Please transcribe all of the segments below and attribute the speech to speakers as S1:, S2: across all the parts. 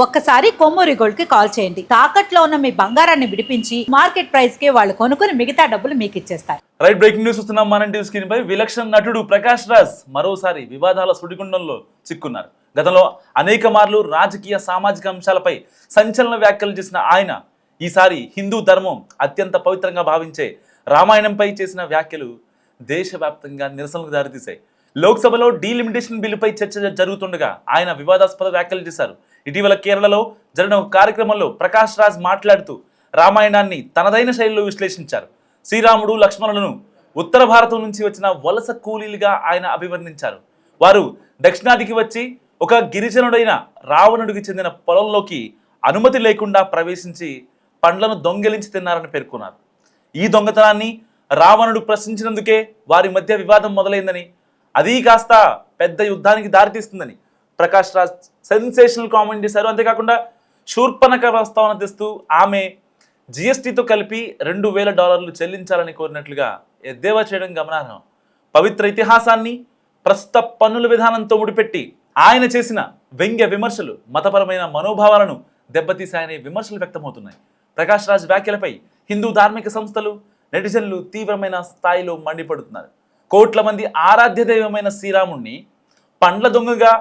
S1: ఒక్కసారి కొమ్మూరి గోల్డ్ కి కాల్ చేయండి. తాకట్లో ఉన్న మీ బంగారాన్ని విడిపించి మార్కెట్ ప్రైస్ కి వాళ్ళు కొనుక్కుని మిగతా డబ్బులు మీకు ఇచ్చేస్తారు.
S2: రైట్, బ్రేకింగ్ న్యూస్ వస్తున్నాం. మన టీవీ స్క్రీన్ పై విలక్షణ నటుడు ప్రకాష్ రాజ్ మరోసారి వివాదాల సుడిగుండంలో చిక్కున్నారు. గతంలో అనేక మార్లు రాజకీయ సామాజిక అంశాలపై సంచలన వ్యాఖ్యలు చేసిన ఆయన ఈసారి హిందూ ధర్మం అత్యంత పవిత్రంగా భావించే రామాయణంపై చేసిన వ్యాఖ్యలు దేశవ్యాప్తంగా నిరసనలకు దారితీశాయి. లోక్సభలో డీలిమిటేషన్ బిల్లుపై చర్చ జరుగుతుండగా ఆయన వివాదాస్పద వ్యాఖ్యలు చేశారు. ఇటీవల కేరళలో జరిగిన ఒక కార్యక్రమంలో ప్రకాష్ రాజ్ మాట్లాడుతూ రామాయణాన్ని తనదైన శైలిలో విశ్లేషించారు. శ్రీరాముడు లక్ష్మణులను ఉత్తర భారతం నుంచి వచ్చిన వలస కూలీలుగా ఆయన అభివర్ణించారు. వారు దక్షిణాదికి వచ్చి ఒక గిరిజనుడైన రావణుడికి చెందిన పొలంలోకి అనుమతి లేకుండా ప్రవేశించి పండ్లను దొంగిలించి తిన్నారని పేర్కొన్నారు. ఈ దొంగతనాన్ని రావణుడు ప్రశ్నించినందుకే వారి మధ్య వివాదం మొదలైందని, అది కాస్త పెద్ద యుద్ధానికి దారితీస్తుందని ప్రకాష్ రాజ్ సెన్సేషనల్ కామెంట్ చేశారు. అంతేకాకుండా శూర్పణఖ ప్రస్తావన తెస్తూ ఆమె జిఎస్టీతో కలిపి $2,000 చెల్లించాలని కోరినట్లుగా ఎద్దేవా చేయడం గమనార్హం. పవిత్ర ఇతిహాసాన్ని ప్రస్తుత పన్నుల విధానంతో ముడిపెట్టి ఆయన చేసిన వ్యంగ్య విమర్శలు మతపరమైన మనోభావాలను దెబ్బతీశాయనే విమర్శలు వ్యక్తమవుతున్నాయి. ప్రకాష్ రాజ్ వ్యాఖ్యలపై హిందూ ధార్మిక సంస్థలు, నెటిజన్లు తీవ్రమైన స్థాయిలో మండిపడుతున్నారు. కోట్ల మంది ఆరాధ్య దైవమైన శ్రీరాముణ్ణి పండ్ల దొంగగా,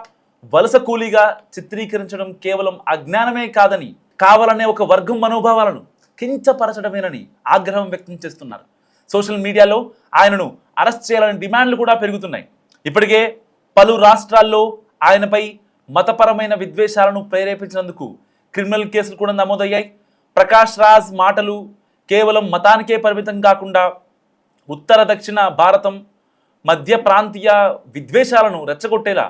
S2: వలస కూలీగా చిత్రీకరించడం కేవలం అజ్ఞానమే కాదని, కావాలనే ఒక వర్గం మనోభావాలను కించపరచడమేనని ఆగ్రహం వ్యక్తం చేస్తున్నారు. సోషల్ మీడియాలో ఆయనను అరెస్ట్ చేయాలని డిమాండ్లు కూడా పెరుగుతున్నాయి. ఇప్పటికే పలు రాష్ట్రాల్లో ఆయనపై మతపరమైన విద్వేషాలను ప్రేరేపించినందుకు క్రిమినల్ కేసులు కూడా నమోదయ్యాయి. ప్రకాష్ రాజ్ మాటలు కేవలం మతానికే పరిమితం కాకుండా ఉత్తర దక్షిణ భారతం మధ్య ప్రాంతీయ విద్వేషాలను రెచ్చగొట్టేలా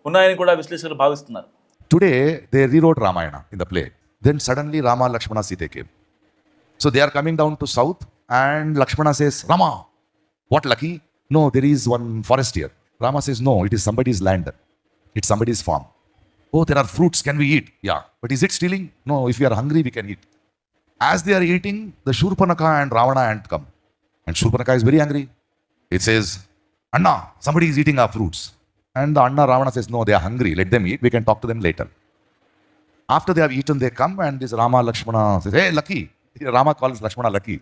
S2: ఉన్నాయని కూడా విశ్లేషకులు భావిస్తున్నారు.
S3: Today they rewrote Ramayana in the play. Then suddenly Rama, Lakshmana, Sita came. So they are coming down to south and Lakshmana says, Rama, what lucky? No, there is one forest here. Rama says, no, it is somebody's land. It's somebody's farm. Oh, there are fruits, can we eat? Yeah. But is it stealing? No, if we are hungry, we can eat. As they are eating, the Shurpanakha and Ravana ant come. And Shurpanakha is very angry. It says, Anna, somebody is eating our fruits. And the Anna Ravana says, no, they are hungry. Let them eat. We can talk to them later. After they have eaten, they come and this Rama, Lakshmana says, hey, lucky. Rama calls Lakshmana lucky.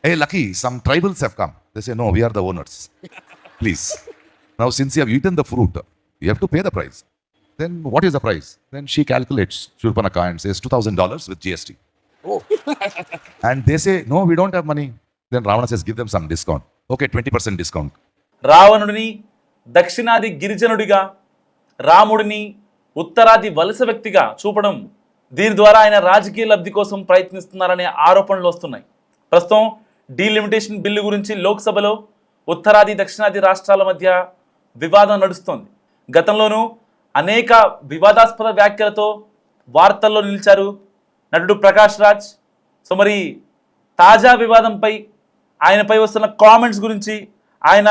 S3: Hey, lucky, some tribals have come. They say, no, we are the owners. Please. Now, since you have eaten the fruit, you have to pay the price. Then what is the price? Then she calculates, Shurpanakha, and says $2,000 with GST. Oh. And they say, no, we don't have money. Then Ravana says, give them some discount. Okay, 20% discount.
S2: రావణుడిని దక్షిణాది గిరిజనుడిగా, రాముడిని ఉత్తరాది వలస వ్యక్తిగా చూపడం, దీని ద్వారా ఆయన రాజకీయ లబ్ధి కోసం ప్రయత్నిస్తున్నారనే ఆరోపణలు వస్తున్నాయి. ప్రస్తుతం డీలిమిటేషన్ బిల్లు గురించి లోక్సభలో ఉత్తరాది దక్షిణాది రాష్ట్రాల మధ్య వివాదం నడుస్తోంది. గతంలోనూ అనేక వివాదాస్పద వ్యాఖ్యలతో వార్తల్లో నిలిచారు నటుడు ప్రకాష్ రాజ్. సో మరి తాజా వివాదంపై, ఆయనపై వస్తున్న కామెంట్స్ గురించి ఆయన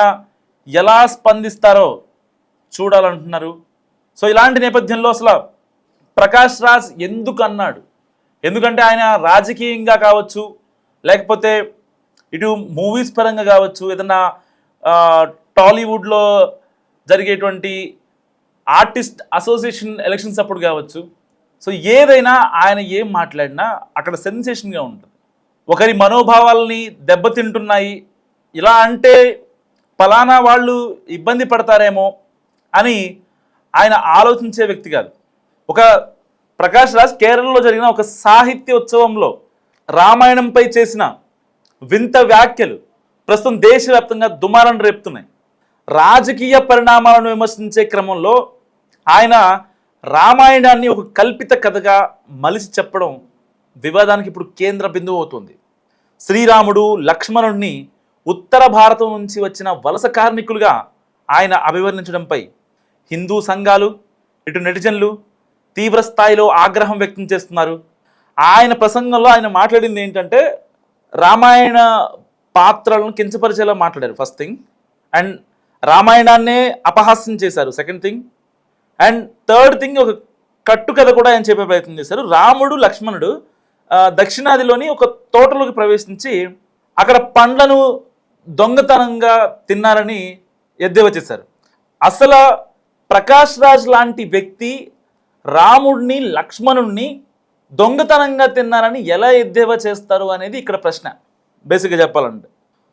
S2: ఎలా స్పందిస్తారో చూడాలంటున్నారు. సో ఇలాంటి నేపథ్యంలో అసలు ప్రకాష్ రాజ్ ఎందుకు అన్నాడు? ఎందుకంటే ఆయన రాజకీయంగా కావచ్చు, లేకపోతే ఇటు మూవీస్ పరంగా కావచ్చు, ఏదన్నా టాలీవుడ్లో జరిగేటువంటి ఆర్టిస్ట్ అసోసియేషన్ ఎలక్షన్స్ అప్పుడు కావచ్చు, సో ఏదైనా ఆయన ఏం మాట్లాడినా అక్కడ సెన్సేషన్గా ఉంటుంది. ఒకరి మనోభావాలని దెబ్బతింటున్నాయి, ఇలా అంటే ఫలానా వాళ్ళు ఇబ్బంది పడతారేమో అని ఆయన ఆలోచించే వ్యక్తి కాదు. ఒక ప్రకాష్ రాజ్ కేరళలో జరిగిన ఒక సాహిత్యోత్సవంలో రామాయణంపై చేసిన వింత వ్యాఖ్యలు ప్రస్తుతం దేశవ్యాప్తంగా దుమారం రేపుతున్నాయి. రాజకీయ పరిణామాలను విమర్శించే క్రమంలో ఆయన రామాయణాన్ని ఒక కల్పిత కథగా మలిచి చెప్పడం వివాదానికి ఇప్పుడు కేంద్ర బిందువు అవుతుంది. శ్రీరాముడు, లక్ష్మణుడిని ఉత్తర భారతం నుంచి వచ్చిన వలస కార్మికులుగా ఆయన అభివర్ణించడంపై హిందూ సంఘాలు, ఇటు నెటిజన్లు తీవ్ర స్థాయిలో ఆగ్రహం వ్యక్తం చేస్తున్నారు. ఆయన ప్రసంగంలో ఆయన మాట్లాడింది ఏంటంటే, రామాయణ పాత్రలను కించపరిచేలా మాట్లాడారు ఫస్ట్ థింగ్, అండ్ రామాయణాన్నే అపహాస్యం చేశారు second thing, and third thing ఒక కట్టుకథ కూడా ఆయన చెప్పే ప్రయత్నం చేశారు. రాముడు, లక్ష్మణుడు దక్షిణాదిలోని ఒక తోటలోకి ప్రవేశించి అక్కడ పండ్లను దొంగతనంగా తిన్నారని ఎద్దేవా చేశారు. అసలు ప్రకాష్ రాజ్ లాంటి వ్యక్తి రాముడిని లక్ష్మణుణ్ణి దొంగతనంగా తిన్నారని ఎలా ఎద్దేవా చేస్తారు అనేది ఇక్కడ ప్రశ్న బేసిక్గా చెప్పాలంటే.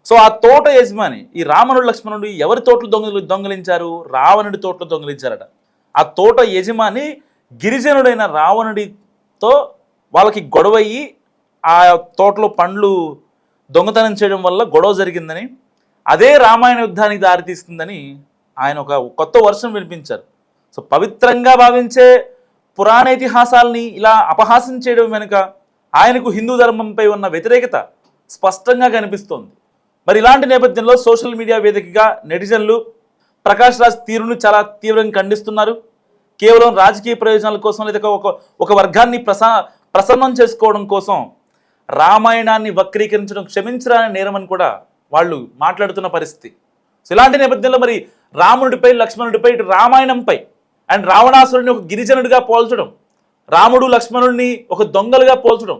S2: సో ఆ తోట యజమాని ఈ రావణుడు లక్ష్మణుడు ఎవరి తోటలు దొంగలించారు? రావణుడి తోటలు దొంగలించారట. ఆ తోట యజమాని గిరిజనుడైన రావణుడితో వాళ్ళకి గొడవయ్యి ఆ తోటలో పండ్లు దొంగతనం చేయడం వల్ల గొడవ జరిగిందని, అదే రామాయణ యుద్ధానికి దారితీస్తుందని ఆయన ఒక కొత్త వర్షం వినిపించారు. సో పవిత్రంగా భావించే పురాణ ఇతిహాసాలని ఇలా అపహాసం చేయడం వెనుక ఆయనకు హిందూ ధర్మంపై ఉన్న వ్యతిరేకత స్పష్టంగా కనిపిస్తోంది. మరి ఇలాంటి నేపథ్యంలో సోషల్ మీడియా వేదికగా నెటిజన్లు ప్రకాష్ రాజ్ తీరును చాలా తీవ్రంగా ఖండిస్తున్నారు. కేవలం రాజకీయ ప్రయోజనాల కోసం లేదా ఒక వర్గాన్ని ప్రసన్నం చేసుకోవడం కోసం రామాయణాన్ని వక్రీకరించడం క్షమించరాని నేరమని కూడా వాళ్ళు మాట్లాడుతున్న పరిస్థితి. సో ఇలాంటి నేపథ్యంలో మరి రాముడిపై లక్ష్మణుడిపై ఇటు రామాయణంపై అండ్ రావణాసురుడిని ఒక గిరిజనుడిగా పోల్చడం, రాముడు లక్ష్మణుడిని ఒక దొంగలుగా పోల్చడం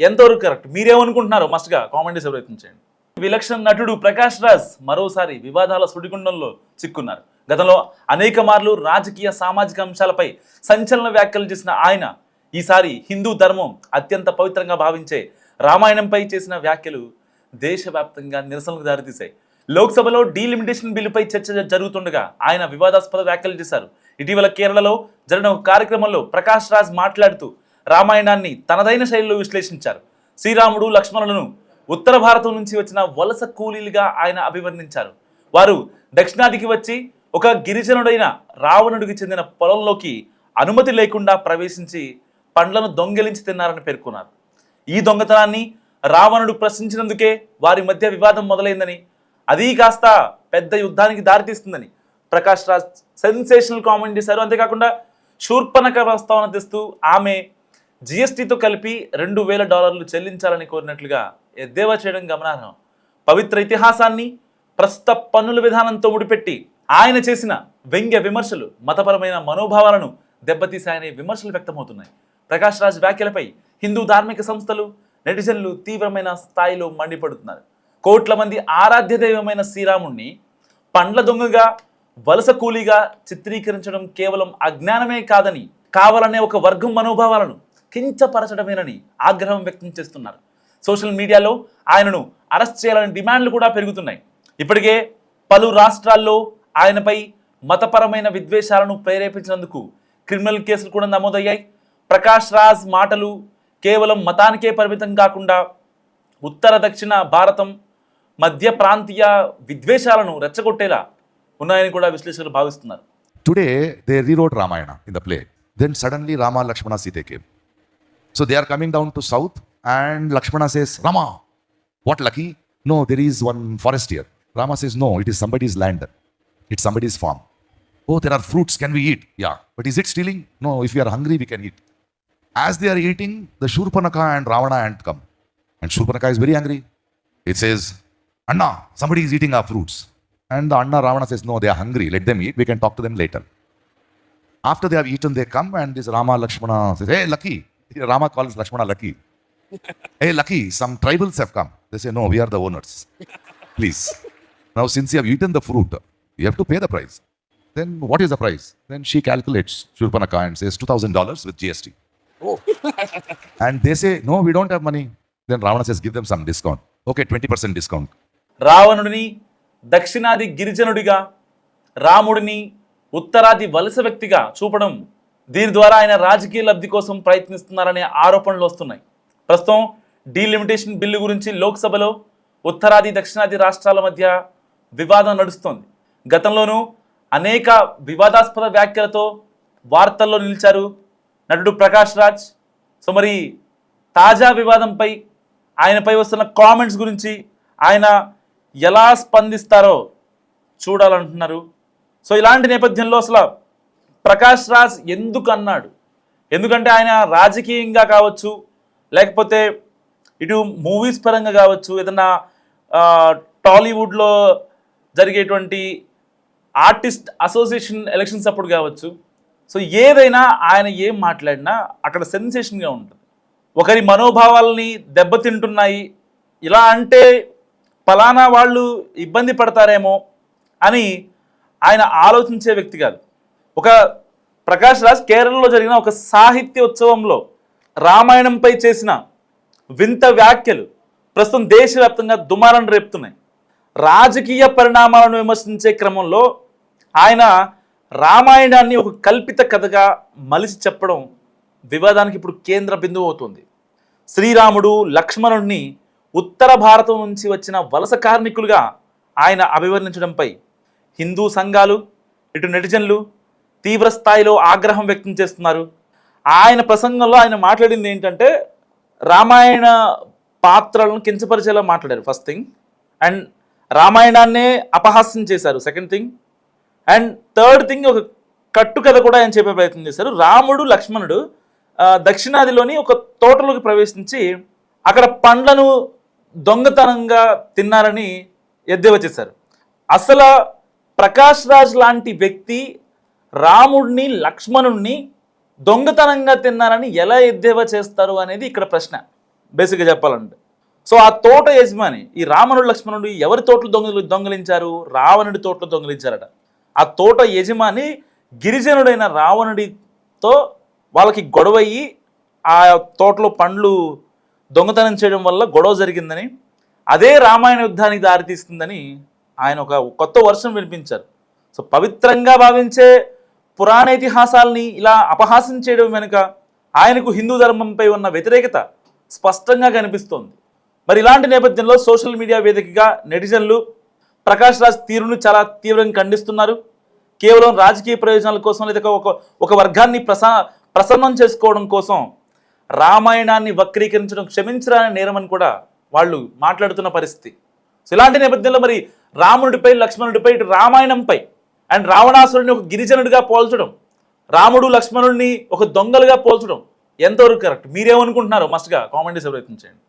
S2: ఎంతవరకు కరెక్ట్? మీరేమనుకుంటున్నారో మస్ట్గా కామెంట్ చేసే ప్రయత్నం చేయండి. విలక్షణ నటుడు ప్రకాష్ రాజ్ మరోసారి వివాదాల సుడిగుండంలో చిక్కున్నారు. గతంలో అనేక మార్లు రాజకీయ సామాజిక అంశాలపై సంచలన వ్యాఖ్యలు చేసిన ఆయన ఈసారి హిందూ ధర్మం అత్యంత పవిత్రంగా భావించే రామాయణంపై చేసిన వ్యాఖ్యలు దేశవ్యాప్తంగా నిరసనలకు దారితీశాయి. లోక్సభలో డీలిమిటేషన్ బిల్లుపై చర్చ జరుగుతుండగా ఆయన వివాదాస్పద వ్యాఖ్యలు చేశారు. ఇటీవల కేరళలో జరిగిన ఒక కార్యక్రమంలో ప్రకాష్ రాజ్ మాట్లాడుతూ రామాయణాన్ని తనదైన శైలిలో విశ్లేషించారు. శ్రీరాముడు లక్ష్మణులను ఉత్తర భారతం నుంచి వచ్చిన వలస కూలీలుగా ఆయన అభివర్ణించారు. వారు దక్షిణాదికి వచ్చి ఒక గిరిజనుడైన రావణుడికి చెందిన పొలంలోకి అనుమతి లేకుండా ప్రవేశించి పండ్లను దొంగిలించి తిన్నారని పేర్కొన్నారు. ఈ దొంగతనాన్ని రావణుడు ప్రశ్నించినందుకే వారి మధ్య వివాదం మొదలైందని, అది కాస్త పెద్ద యుద్ధానికి దారితీస్తుందని ప్రకాష్ రాజ్ సెన్సేషనల్ కామెంట్ చేశారు. అంతేకాకుండా శూర్పణఖ ప్రస్తావన తెస్తూ ఆమె జిఎస్టీతో కలిపి $2,000 చెల్లించాలని కోరినట్లుగా ఎద్దేవా చేయడం గమనార్హం. పవిత్ర ఇతిహాసాన్ని ప్రస్తుత పన్నుల విధానంతో ముడిపెట్టి ఆయన చేసిన వ్యంగ్య విమర్శలు మతపరమైన మనోభావాలను దెబ్బతీశాయనే విమర్శలు వ్యక్తమవుతున్నాయి. ప్రకాష్ రాజ్ వ్యాఖ్యలపై హిందూ ధార్మిక సంస్థలు, నెటిజన్లు తీవ్రమైన స్థాయిలో మండిపడుతున్నారు. కోట్ల మంది ఆరాధ్య దైవమైన శ్రీరాముణ్ణి పండ్ల దొంగగా, వలస కూలీగా చిత్రీకరించడం కేవలం అజ్ఞానమే కాదని, కావాలనే ఒక వర్గం మనోభావాలను కించపరచడమేనని ఆగ్రహం వ్యక్తం చేస్తున్నారు. సోషల్ మీడియాలో ఆయనను అరెస్ట్ చేయాలని డిమాండ్లు కూడా పెరుగుతున్నాయి. ఇప్పటికే పలు రాష్ట్రాల్లో ఆయనపై మతపరమైన విద్వేషాలను ప్రేరేపించినందుకు క్రిమినల్ కేసులు కూడా నమోదయ్యాయి. ప్రకాష్ రాజ్ మాటలు కేవలం మతానికే పరిమితం కాకుండా ఉత్తర దక్షిణ భారతం మధ్య ప్రాంతీయ విద్వేషాలను రెచ్చగొట్టేలా ఉన్నాయని కూడా విశ్లేషకులు భావిస్తున్నారు.
S3: Today, they rewrote Ramayana in the play. Then suddenly Rama, Lakshmana, Sita came. So they are coming down to south and Lakshmana says, Rama, what lucky? No, there is one forest here. Rama says, no, it is somebody's land. It's somebody's farm. Oh, there are fruits, can we eat? Yeah. But is it stealing? No, if we are hungry, we can eat. As they are eating, the Shurpanakha and Ravana ant come. And Shurpanakha is very angry. It says, Anna, somebody is eating our fruits. And the Anna Ravana says, no, they are hungry. Let them eat. We can talk to them later. After they have eaten, they come and this Rama, Lakshmana says, hey, lucky. Rama calls Lakshmana lucky. Hey, lucky, some tribals have come. They say, no, we are the owners. Please. Now, since you have eaten the fruit, you have to pay the price. Then what is the price? Then she calculates, Shurpanakha, and says $2,000 with GST. Oh. And they say, no, we don't have money. Then Ravana says, give them some discount. Okay, 20% discount.
S2: రావణుడిని దక్షిణాది గిరిజనుడిగా, రాముడిని ఉత్తరాది వలస వ్యక్తిగా చూపడం, దీని ద్వారా ఆయన రాజకీయ లబ్ధి కోసం ప్రయత్నిస్తున్నారనే ఆరోపణలు వస్తున్నాయి. ప్రస్తుతం డీలిమిటేషన్ బిల్లు గురించి లోక్సభలో ఉత్తరాది దక్షిణాది రాష్ట్రాల మధ్య వివాదం నడుస్తోంది. గతంలోనూ అనేక వివాదాస్పద వ్యాఖ్యలతో వార్తల్లో నిలిచారు నటుడు ప్రకాష్ రాజ్. సో మరి తాజా వివాదంపై, ఆయనపై వస్తున్న కామెంట్స్ గురించి ఆయన ఎలా స్పందిస్తారో చూడాలంటున్నారు. సో ఇలాంటి నేపథ్యంలో అసలు ప్రకాష్ రాజ్ ఎందుకు అన్నాడు? ఎందుకంటే ఆయన రాజకీయంగా కావచ్చు, లేకపోతే ఇటు మూవీస్ పరంగా కావచ్చు, ఏదన్నా టాలీవుడ్లో జరిగేటువంటి ఆర్టిస్ట్ అసోసియేషన్ ఎలక్షన్స్ అప్పుడు కావచ్చు, సో ఏదైనా ఆయన ఏం మాట్లాడినా అక్కడ సెన్సేషన్గా ఉంటుంది. ఒకరి మనోభావాలని దెబ్బతింటున్నాయి, ఇలా అంటే ఫలానా వాళ్ళు ఇబ్బంది పడతారేమో అని ఆయన ఆలోచించే వ్యక్తి కాదు. ఒక ప్రకాష్ రాజ్ కేరళలో జరిగిన ఒక సాహిత్యోత్సవంలో రామాయణంపై చేసిన వింత వ్యాఖ్యలు ప్రస్తుతం దేశవ్యాప్తంగా దుమారం రేపుతున్నాయి. రాజకీయ పరిణామాలను విమర్శించే క్రమంలో ఆయన రామాయణాన్ని ఒక కల్పిత కథగా మలిచి చెప్పడం వివాదానికి ఇప్పుడు కేంద్ర బిందువు అవుతుంది. శ్రీరాముడు లక్ష్మణుడిని ఉత్తర భారతం నుంచి వచ్చిన వలస కార్మికులుగా ఆయన అభివర్ణించడంపై హిందూ సంఘాలు ఇటు నెటిజన్లు తీవ్ర స్థాయిలో ఆగ్రహం వ్యక్తం చేస్తున్నారు. ఆయన ప్రసంగంలో ఆయన మాట్లాడింది ఏంటంటే రామాయణ పాత్రలను కించపరిచేలా మాట్లాడారు ఫస్ట్ థింగ్, అండ్ రామాయణాన్నే అపహాస్యం చేశారు second thing, and third thing ఒక కట్టుకథ కూడా ఆయన చెప్పే ప్రయత్నం చేశారు. రాముడు లక్ష్మణుడు దక్షిణాదిలోని ఒక తోటలోకి ప్రవేశించి అక్కడ పండ్లను దొంగతనంగా తిన్నారని ఎద్దేవా చేశారు. అసలు ప్రకాష్ రాజ్ లాంటి వ్యక్తి రాముడిని లక్ష్మణుడిని దొంగతనంగా తిన్నారని ఎలా ఎద్దేవా చేస్తారు అనేది ఇక్కడ ప్రశ్న బేసిక్గా చెప్పాలంటే. సో ఆ తోట యజమాని ఈ రావణుడు లక్ష్మణుడు ఎవరి తోటలు దొంగలించారు? రావణుడి తోటలు దొంగలించారట. ఆ తోట యజమాని గిరిజనుడైన రావణుడితో వాళ్ళకి గొడవయ్యి ఆ తోటలో పండ్లు దొంగతనం చేయడం వల్ల గొడవ జరిగిందని, అదే రామాయణ యుద్ధానికి దారితీస్తుందని ఆయన ఒక కొత్త వర్షం వినిపించారు. సో పవిత్రంగా భావించే పురాణ ఇతిహాసాలని ఇలా అపహాస్యం చేయడం వెనుక ఆయనకు హిందూ ధర్మంపై ఉన్న వ్యతిరేకత స్పష్టంగా కనిపిస్తోంది. మరి ఇలాంటి నేపథ్యంలో సోషల్ మీడియా వేదికగా నెటిజన్లు ప్రకాష్ రాజ్ తీరును చాలా తీవ్రంగా ఖండిస్తున్నారు. కేవలం రాజకీయ ప్రయోజనాల కోసం లేదా ఒక వర్గాన్ని ప్రసన్నం చేసుకోవడం కోసం రామాయణాన్ని వక్రీకరించడం క్షమించరాని నేరమని కూడా వాళ్ళు మాట్లాడుతున్న పరిస్థితి. సో ఇలాంటి నేపథ్యంలో మరి రాముడిపై లక్ష్మణుడిపై ఇటు రామాయణంపై అండ్ రావణాసురుడిని ఒక గిరిజనుడిగా పోల్చడం, రాముడు లక్ష్మణుడిని ఒక దొంగలుగా పోల్చడం ఎంతవరకు కరెక్ట్? మీరేమనుకుంటున్నారో మస్ట్గా కామెంట్ చేసే ప్రయత్నం చేయండి.